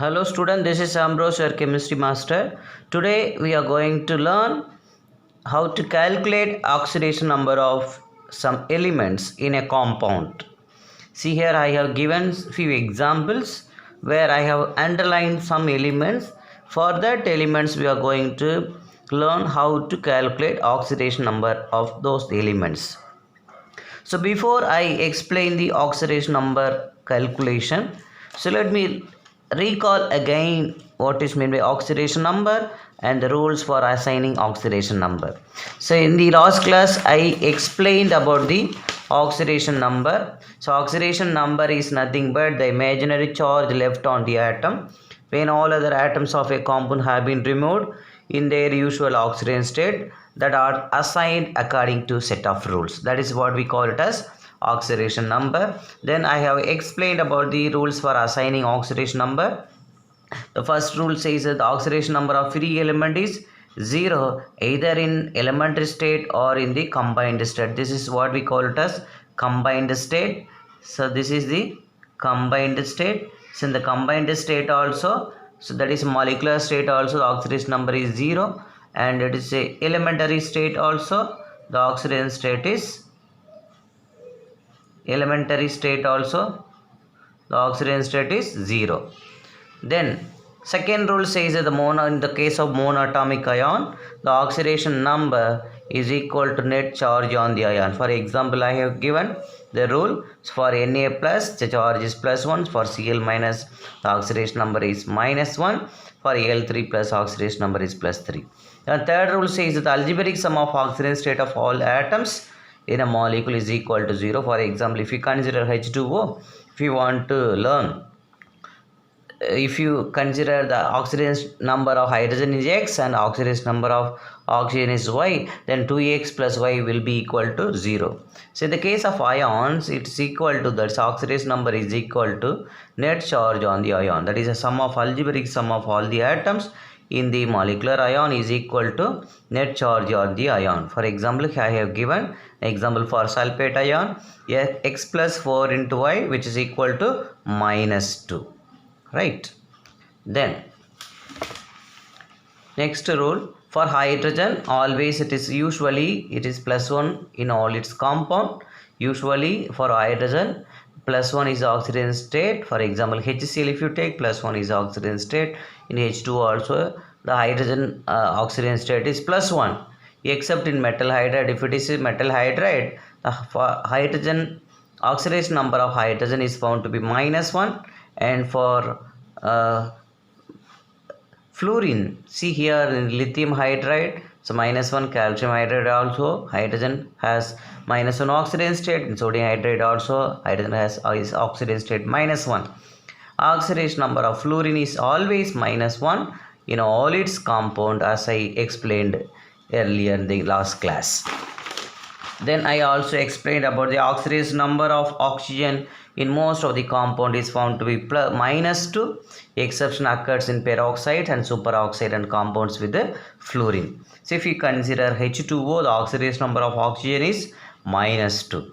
Hello student, this is Ambrose, your chemistry master. Today we are going to learn how to calculate oxidation number of some elements in a compound. See here I have given few examples where I have underlined some elements. For that elements we are going to learn how to calculate oxidation number of those elements. So before I explain the oxidation number calculation, so let me recall again what is meant by oxidation number and the rules for assigning oxidation number. So in the last class I explained about the oxidation number. So oxidation number is nothing but the imaginary charge left on the atom when all other atoms of a compound have been removed in their usual oxidation state that are assigned according to set of rules. That is what we call it as oxidation number. Then I have explained about the rules for assigning oxidation number. The first rule says that the oxidation number of free element is 0 either in elementary state or in the combined state. This is what we call it as combined state. So this is the combined state. So in the combined state also, so that is molecular state also, the oxidation number is 0, and it is a elementary state also, the oxidation state is elementary state also, the oxidation state is 0. Then second rule says that in the case of monatomic ion, the oxidation number is equal to net charge on the ion. For example, I have given the rule for Na plus the charge is +1, for Cl minus the oxidation number is -1, for Al3 plus oxidation number is +3. The third rule says that the algebraic sum of oxidation state of all atoms in a molecule is equal to 0. For example, if you consider H2O, if you want to learn, if you consider the oxidation number of hydrogen is X and oxidation number of oxygen is Y, then 2X plus Y will be equal to 0. So in the case of ions, it is equal to, that oxidation number is equal to net charge on the ion. That is a sum of algebraic sum of all the atoms in the molecular ion is equal to net charge on the ion. For example, I have given example for sulfate ion, X plus 4 into Y, which is equal to -2. Right. Then next rule for hydrogen, always it is +1 in all its compound. Usually for hydrogen +1 is oxidation state. For example, HCl if you take, +1 is oxidation state. In H2 also the hydrogen oxidation state is +1, except in metal hydride. If it is metal hydride, the hydrogen oxidation number of hydrogen is found to be -1, and for fluorine, see here in lithium hydride, so -1, calcium hydride also hydrogen has -1 oxidation state, in sodium hydride also hydrogen has is oxidation state -1. Oxidation number of fluorine is always -1 in all its compound, as I explained earlier in the last class. Then I also explained about the oxidation number of oxygen in most of the compound is found to be -2. Exception occurs in peroxide and superoxide and compounds with the fluorine. So if you consider H2O, the oxidation number of oxygen is -2.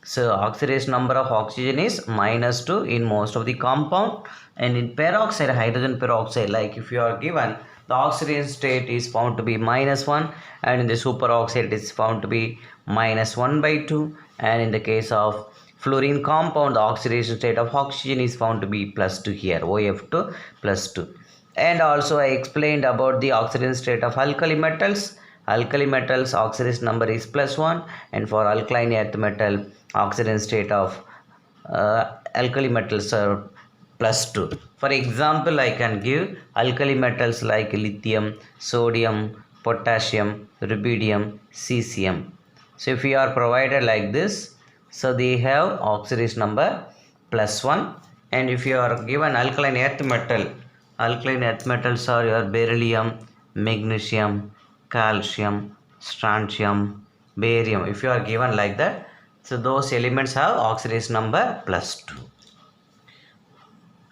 So oxidation number of oxygen is -2 in most of the compound, and in peroxide, hydrogen peroxide, like if you are given, the oxidation state is found to be -1, and in the superoxide it is found to be -1/2, and in the case of fluorine compound, the oxidation state of oxygen is found to be +2 here, OF2 +2. And also I explained about the oxidation state of alkali metals. Alkali metals oxidation number is +1, and for alkaline earth metal oxidation state of alkali metals are +2. For example, I can give alkali metals like lithium, sodium, potassium, rubidium, cesium. So if we are provided like this, so they have oxidation number +1. And if you are given alkaline earth metals are your beryllium, magnesium, calcium, strontium, barium. If you are given like that, so those elements have oxidation number +2.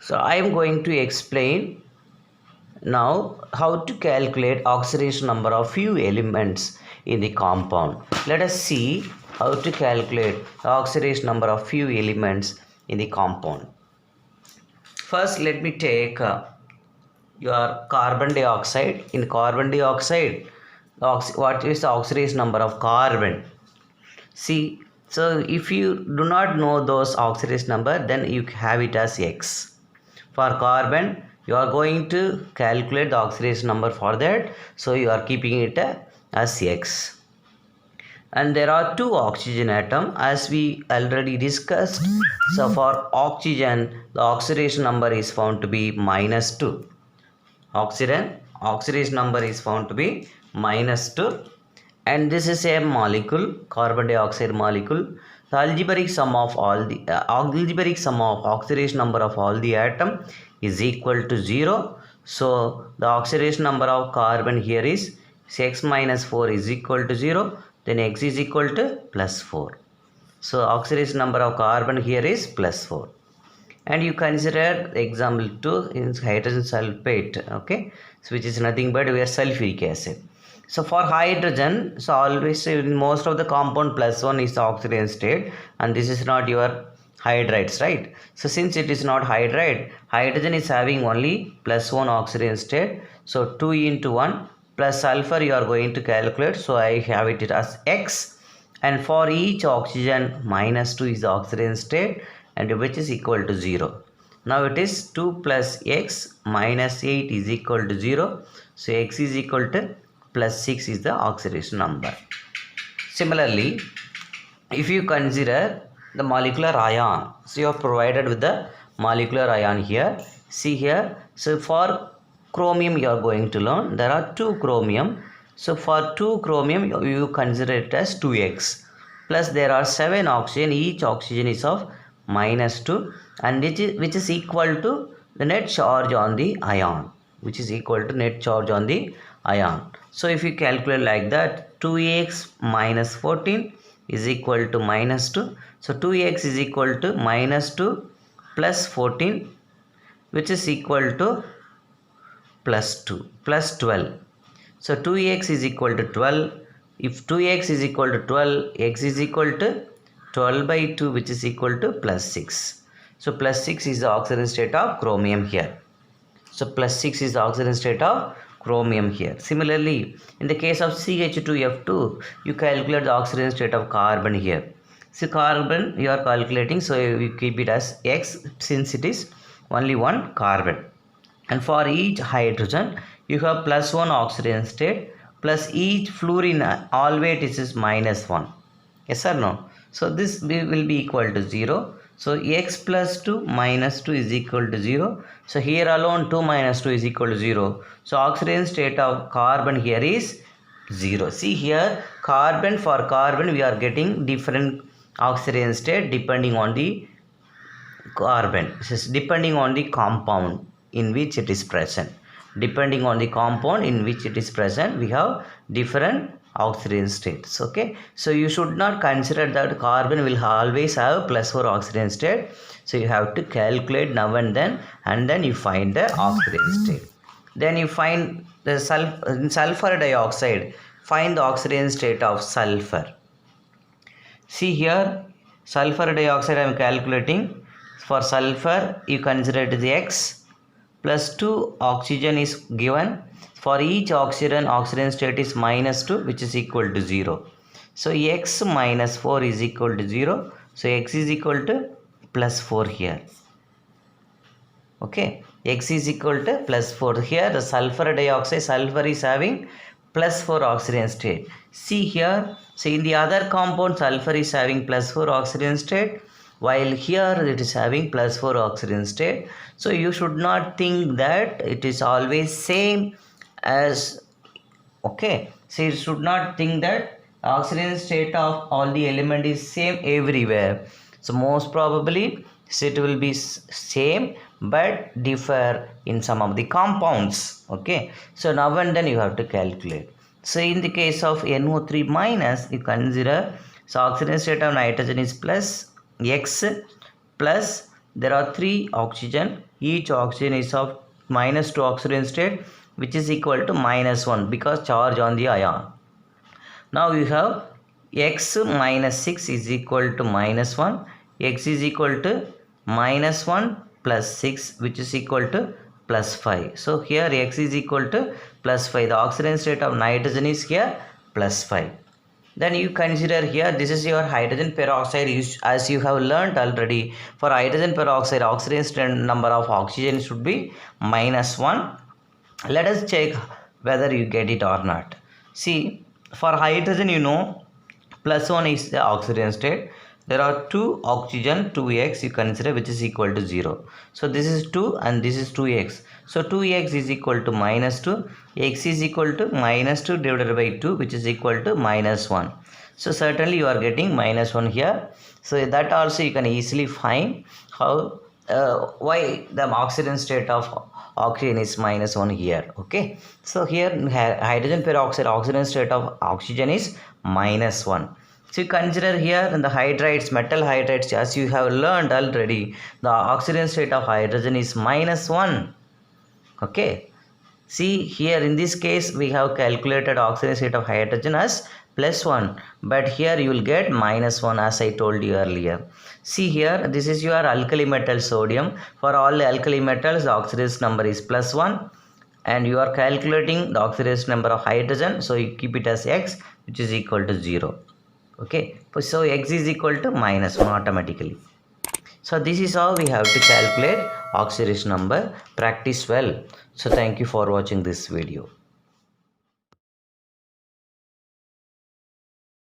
So I am going to explain now how to calculate oxidation number of few elements in the compound. Let us see how to calculate the oxidation number of few elements in the compound. First, let me take your carbon dioxide. In carbon dioxide, what is the oxidation number of carbon? See, so if you do not know those oxidation number, then you have it as X. For carbon, you are going to calculate the oxidation number for that, so you are keeping it as X. And there are two oxygen atom, as we already discussed. So for oxygen, the oxidation number is found to be -2. Oxidation number is found to be -2, and this is a molecule, carbon dioxide molecule. The algebraic sum of oxidation number of all the atom is equal to 0. So the oxidation number of carbon here is X minus 4 is equal to 0, then X is equal to +4. So oxidation number of carbon here is +4. And you consider example 2 in hydrogen sulfate, okay, so which is nothing but we are sulfuric acid. So for hydrogen, so always in most of the compound +1 is the oxidation state, and this is not your hydrides, right? So since it is not hydride, hydrogen is having only +1 oxidation state. So 2 into 1 plus sulfur you are going to calculate, so I have it as X, and for each oxygen -2 is the oxidation state, and which is equal to 0. Now it is 2 plus X minus 8 is equal to 0. So X is equal to +6 is the oxidation number. Similarly, if you consider the molecular ion, so you are provided with the molecular ion here. See here, so for chromium you are going to learn there are 2 chromium. So for 2 chromium you consider it as 2X, plus there are 7 oxygen. Each oxygen is of -2, and which is equal to the net charge on the ion, which is equal to net charge on the ion. So if you calculate like that, 2x minus 14 is equal to -2. So 2x is equal to -2 plus 14, which is equal to +2 plus 12. So 2x is equal to 12. If 2x is equal to 12, x is equal to 12 by 2, which is equal to +6. So +6 is the oxidation state of chromium here. So +6 is the oxidation state of chromium here. Similarly, in the case of CH2F2, you calculate the oxidation state of carbon here. So carbon you are calculating, so you keep it as X since it is only one carbon. And for each hydrogen, you have +1 oxidation state, plus each fluorine always it is -1. Yes or no? So this will be equal to 0. So X plus 2 minus 2 is equal to 0. So here alone 2 minus 2 is equal to 0. So oxidation state of carbon here is 0. See here, carbon, for carbon we are getting different oxidation state depending on the carbon. This is depending on the compound in which it is present. Depending on the compound in which it is present, we have different oxidation states. Okay, so you should not consider that carbon will always have +4 oxidation state. So you have to calculate now and then you find the oxidation state. Then you find the sulfur dioxide, find the oxidation state of sulfur. See here, sulfur dioxide I am calculating. For sulfur you consider it as X, plus 2 oxygen is given. For each oxygen state is -2, which is equal to 0. So X minus 4 is equal to 0. So X is equal to +4 here. Okay, X is equal to +4. Here the sulfur dioxide, sulfur is having +4 oxidation state. See here, so in the other compound sulfur is having +4 oxidation state, while here it is having +4 oxidation state. So you should not think that it is always same as, okay, so you should not think that oxidation state of all the element is same everywhere. So most probably it will be same but differ in some of the compounds. Okay, so now and then you have to calculate. So in the case of NO3 minus, you consider, so oxidation state of nitrogen is plus X, plus there are 3 oxygen. Each oxygen is of -2 oxidation state, which is equal to -1 because charge on the ion. Now you have X minus 6 is equal to -1. X is equal to -1 plus 6, which is equal to plus 5. So here X is equal to plus 5. The oxidation state of nitrogen is here plus 5. Then you consider here, this is your hydrogen peroxide. As you have learnt already, for hydrogen peroxide, oxidation number of oxygen should be -1. Let us check whether you get it or not. See, for hydrogen, +1 is the oxidation state. There are 2 oxygen, 2x you consider, which is equal to 0. So this is 2 and this is 2x. So 2x is equal to -2. X is equal to -2 divided by 2, which is equal to -1. So certainly you are getting -1 here. So that also you can easily find how why the oxidation state of oxygen is -1 here. Okay. So here hydrogen peroxide oxidation state of oxygen is -1. So you consider here in the hydrides, metal hydrides, as you have learned already, the oxidation state of hydrogen is -1. Okay. See here in this case we have calculated oxidation state of hydrogen as +1, but here you will get -1 as I told you earlier. See here, this is your alkali metal sodium. For all the alkali metals, the oxidation number is +1, and you are calculating the oxidation number of hydrogen, so you keep it as X, which is equal to 0. Okay, so X is equal to -1 automatically. So this is how we have to calculate oxidation number. Practice well. So thank you for watching this video.